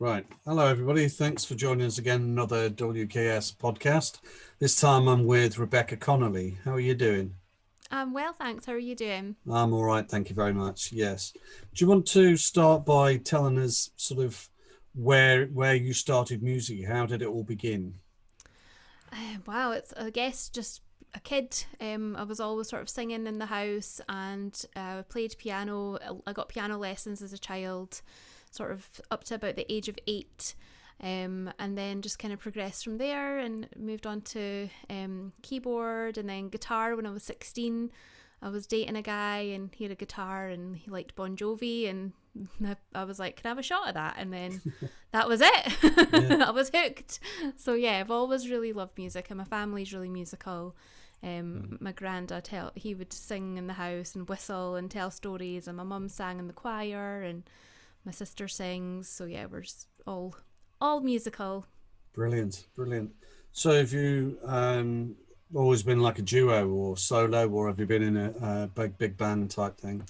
Right. Hello, everybody. Thanks for joining us again. Another WKS podcast. This time I'm with Rebecca Connelly. How are you doing? Well, thanks. How are you doing? I'm all right. Thank you very much. Yes. Do you want to start by telling us sort of where you started music? How did it all begin? Wow, it's I guess just a kid. I was always sort of singing in the house and played piano. I got piano lessons as a child, sort of up to about the age of 8. And then just kind of progressed from there and moved on to keyboard and then guitar when I was 16. I was dating a guy and he had a guitar and he liked Bon Jovi, and I was like, can I have a shot at that? And then that was Yeah. it. I was hooked. So yeah, I've always really loved music and my family's really musical. My granddad, he would sing in the house and whistle and tell stories, and my mum sang in the choir and my sister sings. So yeah, we're just all musical. Brilliant. Brilliant. So have you always been like a duo or solo, or have you been in a big band type thing?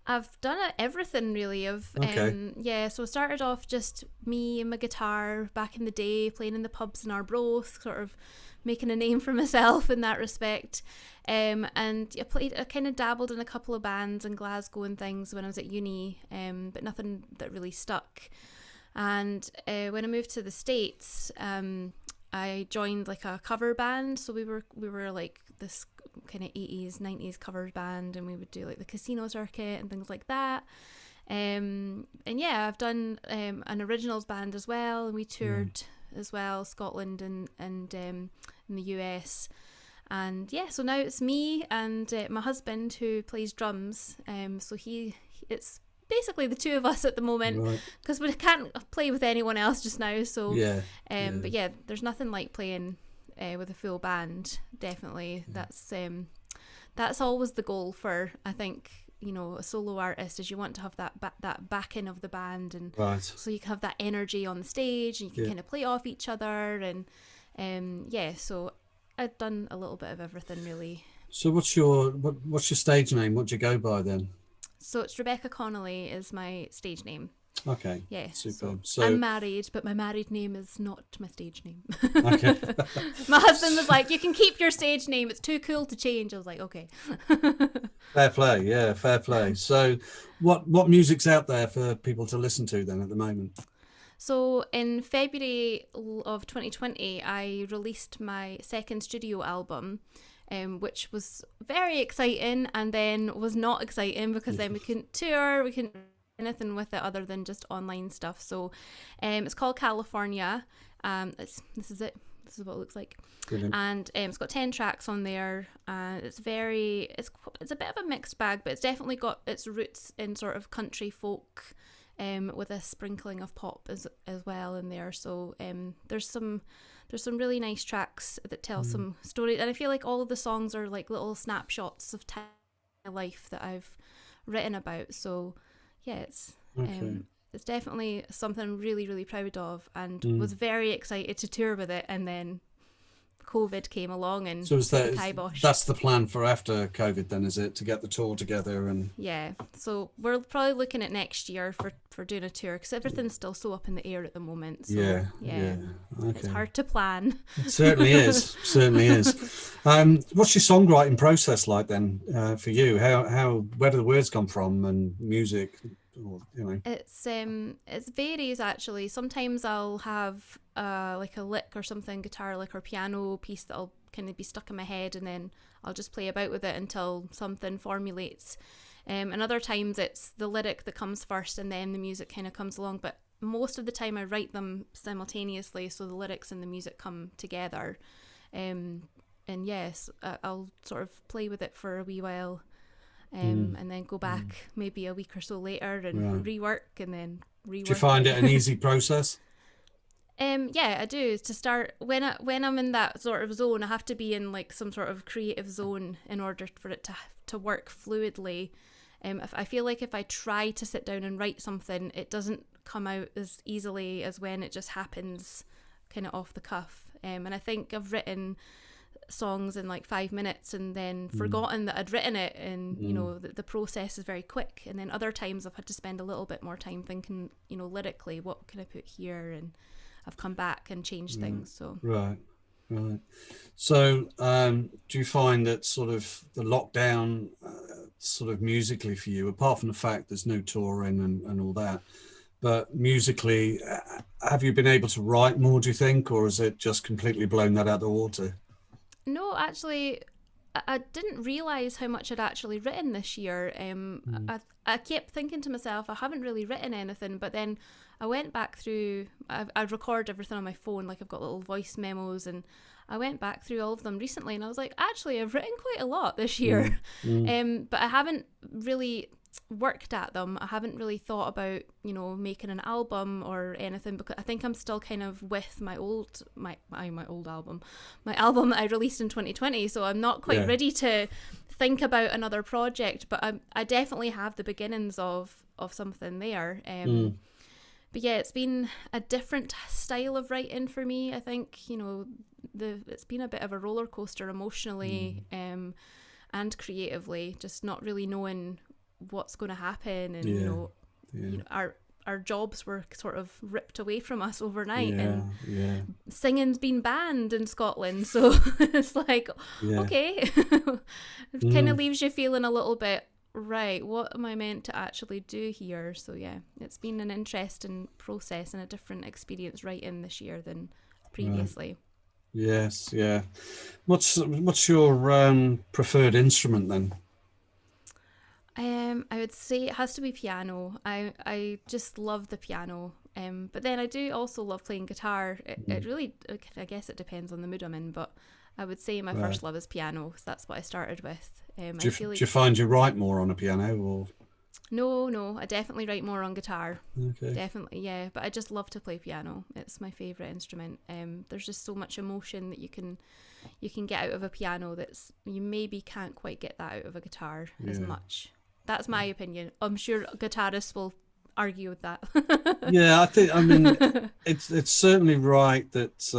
I've done everything really. Of Okay. yeah, so I started off just me and my guitar back in the day, playing in the pubs in Arbroath, sort of making a name for myself in that respect. And I kind of dabbled in a couple of bands in Glasgow and things when I was at uni, but nothing that really stuck. And when I moved to the States, I joined like a cover band. So we were like this kind of 80s, 90s cover band, and we would do like the casino circuit and things like that. And yeah, I've done an originals band as well, and we Yeah. toured as well, Scotland and in the US. And yeah, so now it's me and my husband who plays drums. So it's basically the two of us at the moment Right. because we can't play with anyone else just now. So, Yeah. Yeah. but yeah, there's nothing like playing with a full band. Definitely, Yeah. that's always the goal for, I think, a solo artist, is you want to have that backing of the band, and Right. so you can have that energy on the stage and you can Yeah. kind of play off each other. And yeah, so I've done a little bit of everything really. So what's your stage name? What do you go by then? So it's Rebecca Connelly is my stage name. Okay, Yeah, so superb. I'm So married, but my married name is not my stage name. okay, My husband was like, "You can keep your stage name. It's too cool to change." I was like, "Okay." fair play. Yeah, fair play. So what music's out there for people to listen to then at the moment? So in February of 2020, I released my second studio album, which was very exciting, and then was not exciting because then we couldn't tour, we couldn't do anything with it other than just online stuff. So it's called California. This is it. This is what it looks like, Brilliant. and it's got 10 tracks on there. It's a bit of a mixed bag, but it's definitely got its roots in sort of country folk, with a sprinkling of pop as well in there. So there's some really nice tracks that tell Mm, some stories, and I feel like all of the songs are like little snapshots of time life that I've written about. So yeah, okay. it's definitely something I'm really really proud of, and Mm. was very excited to tour with it. And then COVID came along and So is put the that kibosh. that's the plan for after COVID then, is it, to get the tour together and Yeah, so we're probably looking at next year for doing a tour because everything's still so up in the air at the moment. So yeah, yeah, yeah. it's Okay. hard to plan. It certainly is. Certainly is. What's your songwriting process like then for you? How where do the words come from and music? Or, you know. It varies actually. Sometimes I'll have like a lick or something, guitar lick or piano piece that'll kind of be stuck in my head, and then I'll just play about with it until something formulates. And other times it's the lyric that comes first, and then the music kind of comes along. But most of the time I write them simultaneously, so the lyrics and the music come together. And yes, I'll sort of play with it for a wee while, Mm, and then go mm, back maybe a week or so later and right. rework and then Do you rework find it again. an easy process? Yeah, I do. To start, when I'm in that sort of zone, I have to be in like some sort of creative zone in order for it to work fluidly. If I feel like if I try to sit down and write something, it doesn't come out as easily as when it just happens kind of off the cuff. And I think I've written songs in like 5 minutes and then forgotten that I'd written it, and you know the process is very quick. And then other times I've had to spend a little bit more time thinking, you know, lyrically, what can I put here, and I've come back and changed things. So Right. So do you find that sort of the lockdown sort of musically for you, apart from the fact there's no touring and all that, but musically, have you been able to write more, do you think, or is it just completely blown that out of the water? no, actually, I didn't realise how much I'd actually written this year. I kept thinking to myself, I haven't really written anything, but then I went back through, I record everything on my phone, like I've got little voice memos, and I went back through all of them recently, and I was like, actually, I've written quite a lot this year. But I haven't really worked at them. I haven't really thought about, you know, making an album or anything, because I think I'm still kind of with my old album, my album that I released in 2020. So I'm not quite ready to think about another project, but I definitely have the beginnings of something there. But yeah, it's been a different style of writing for me. I think, you know, it's been a bit of a roller coaster emotionally and creatively, just not really knowing what's going to happen, and you know, our jobs were sort of ripped away from us overnight, and singing's been banned in Scotland, so it's like okay. It kind of leaves you feeling a little bit, right, what am I meant to actually do here? So yeah, it's been an interesting process and a different experience writing this year than previously. Yes, yeah. What's your preferred instrument then? I would say it has to be piano. I just love the piano. But then I do also love playing guitar. It really, I guess it depends on the mood I'm in, but I would say my first love is piano, because that's what I started with. Do you find you write more on a piano, or? No, I definitely write more on guitar. Okay. Definitely, yeah. But I just love to play piano. It's my favourite instrument. There's just so much emotion that you can get out of a piano that's you maybe can't quite get that out of a guitar as much. That's my opinion. I'm sure guitarists will argue with that. Yeah, I mean, it's certainly right that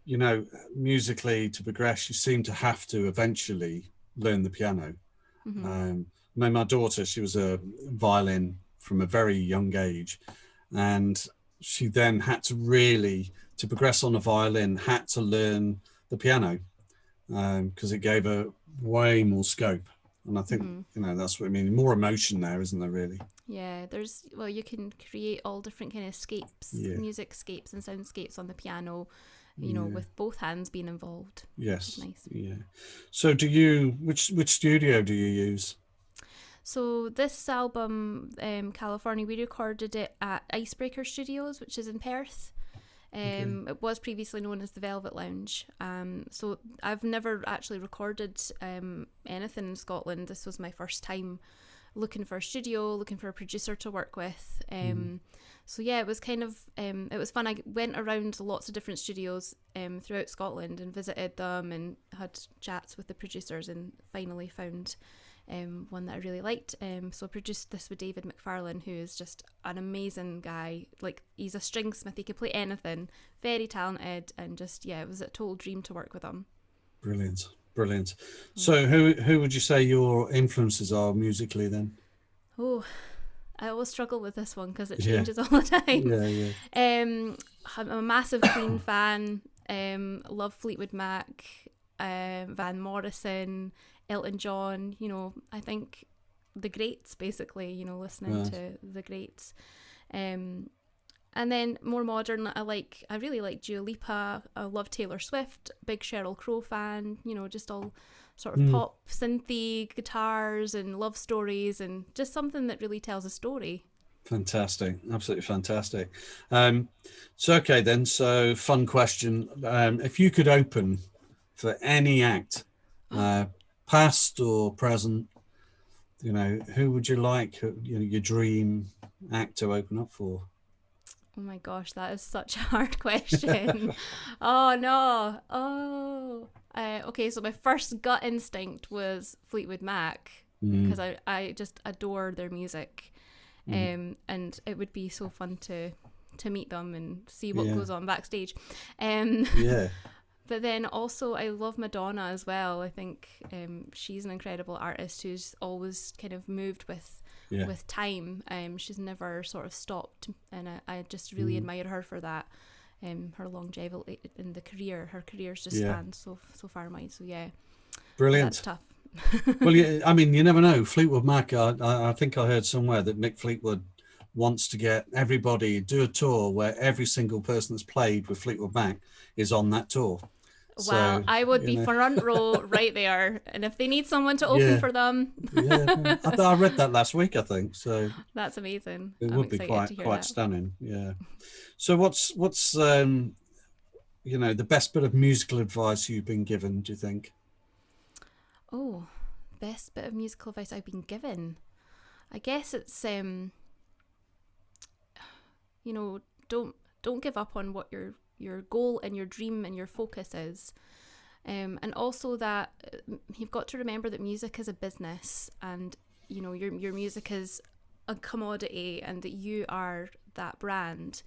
you know, musically to progress, you seem to have to eventually learn the piano. I mean, my daughter, she was a violin from a very young age, and she then had to really, to progress on the violin, had to learn the piano because it gave her way more scope. And I think, you know, that's what I mean. More emotion there, isn't there, really? Yeah, you can create all different kind of scapes, music scapes and soundscapes on the piano, you know, with both hands being involved. Yes. Nice. Yeah. So which studio do you use? So this album, California, we recorded it at Icebreaker Studios, which is in Perth. It was previously known as the Velvet Lounge. So I've never actually recorded anything in Scotland. This was my first time looking for a studio, looking for a producer to work with. So yeah, it was kind of, it was fun. I went around lots of different studios throughout Scotland and visited them and had chats with the producers, and finally found one that I really liked. So I produced this with David McFarlane, who is just an amazing guy. Like, he's a string smith, he could play anything, very talented, and just, yeah, it was a total dream to work with him. Brilliant. So who would you say your influences are musically then? Oh, I always struggle with this one because it changes all the time. I'm a massive Queen fan. Love Fleetwood Mac, Van Morrison, Elton John. You know, I think the greats, basically, you know, listening to the greats. And then more modern, I really like Dua Lipa. I love Taylor Swift, big Sheryl Crow fan, you know, just all sort of pop, synthy guitars and love stories, and just something that really tells a story. Fantastic. Absolutely fantastic. Okay then, so fun question. If you could open for any act, past or present, you know, who would you like, you know, your dream act to open up for? Oh my gosh, that is such a hard question. Oh no. Okay, so my first gut instinct was Fleetwood Mac, because I just adore their music. And it would be so fun to meet them and see what goes on backstage. But then also I love Madonna as well. I think she's an incredible artist who's always kind of moved with time. She's never sort of stopped, and I just really admire her for that. Her longevity in the career. Her career's just spanned so far wide. So yeah, brilliant. That's tough. Well, yeah, I mean, you never know. Fleetwood Mac. I think I heard somewhere that Mick Fleetwood wants to get everybody do a tour where every single person that's played with Fleetwood Mac is on that tour. Well, So, I would be front row right there, and if they need someone to open for them, I read that last week, I think. So that's amazing. It would be quite stunning. Yeah. So what's the best bit of musical advice you've been given, do you think? Oh, best bit of musical advice I've been given. I guess it's don't give up on what your goal and your dream and your focus is. And also that you've got to remember that music is a business, and your music is a commodity, and that you are that brand,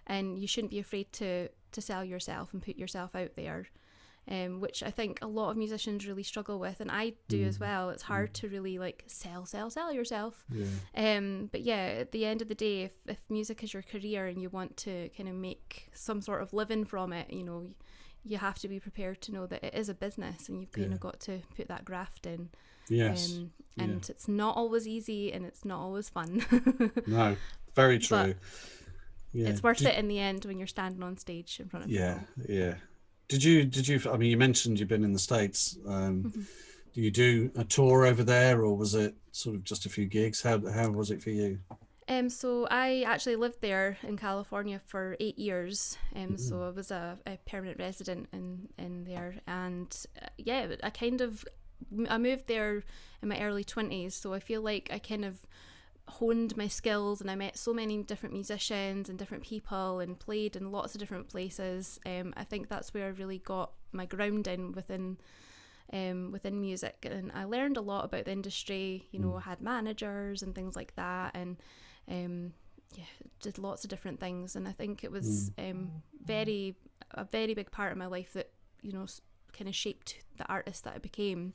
and you shouldn't be afraid to sell yourself and put yourself out there, which I think a lot of musicians really struggle with, and I do as well. It's hard to really like sell yourself. But yeah, at the end of the day, if music is your career and you want to kind of make some sort of living from it, you have to be prepared to know that it is a business, and you've kind of got to put that graft in. And it's not always easy, and it's not always fun. No, very true. It's worth it in the end when you're standing on stage in front of people. Yeah. Did you? I mean, you mentioned you've been in the States. Do you do a tour over there, or was it sort of just a few gigs? How was it for you? So I actually lived there in California for 8 years. So I was a permanent resident in there, and I moved there in my early 20s. So I feel like I kind of honed my skills, and I met so many different musicians and different people, and played in lots of different places. I think that's where I really got my grounding within music, and I learned a lot about the industry. I had managers and things like that, and did lots of different things, and I think it was a very big part of my life that kind of shaped the artist that I became.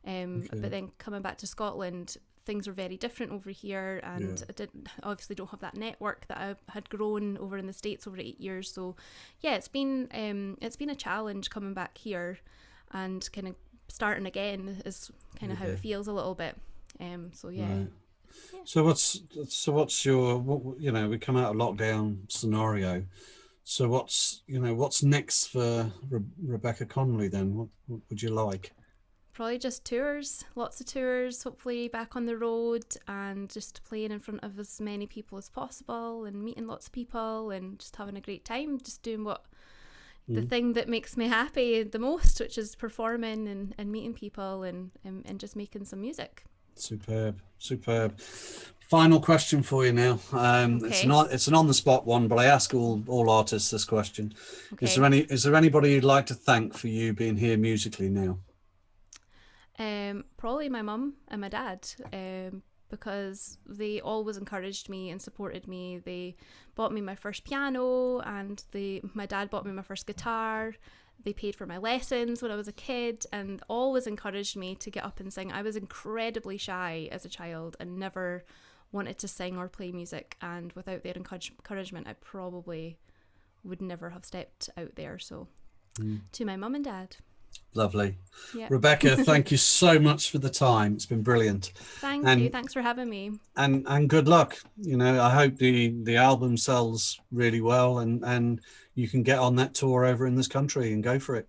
But then coming back to Scotland, things were very different over here, and I obviously don't have that network that I had grown over in the States over 8 years. So it's been a challenge coming back here and kind of starting again is kind of how it feels a little bit. Right. So what's your we come out of lockdown scenario. So what's next for Rebecca Connelly then? What would you like? Probably just tours, lots of tours, hopefully back on the road, and just playing in front of as many people as possible, and meeting lots of people, and just having a great time, just doing the thing that makes me happy the most, which is performing and meeting people and just making some music. Superb. Final question for you now. It's an on the spot one, but I ask all artists this question. Okay. Is there anybody you'd like to thank for you being here musically now? Probably my mum and my dad, because they always encouraged me and supported me. They bought me my first piano, and my dad bought me my first guitar. They paid for my lessons when I was a kid, and always encouraged me to get up and sing. I was incredibly shy as a child and never wanted to sing or play music, and without their encouragement I probably would never have stepped out there. So to my mum and dad. Lovely. Yeah. Rebecca, thank you so much for the time. It's been brilliant. Thank you. Thanks for having me. And good luck. I hope the album sells really well, and you can get on that tour over in this country and go for it.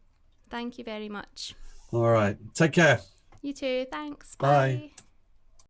Thank you very much. All right. Take care. You too. Thanks. Bye. Bye.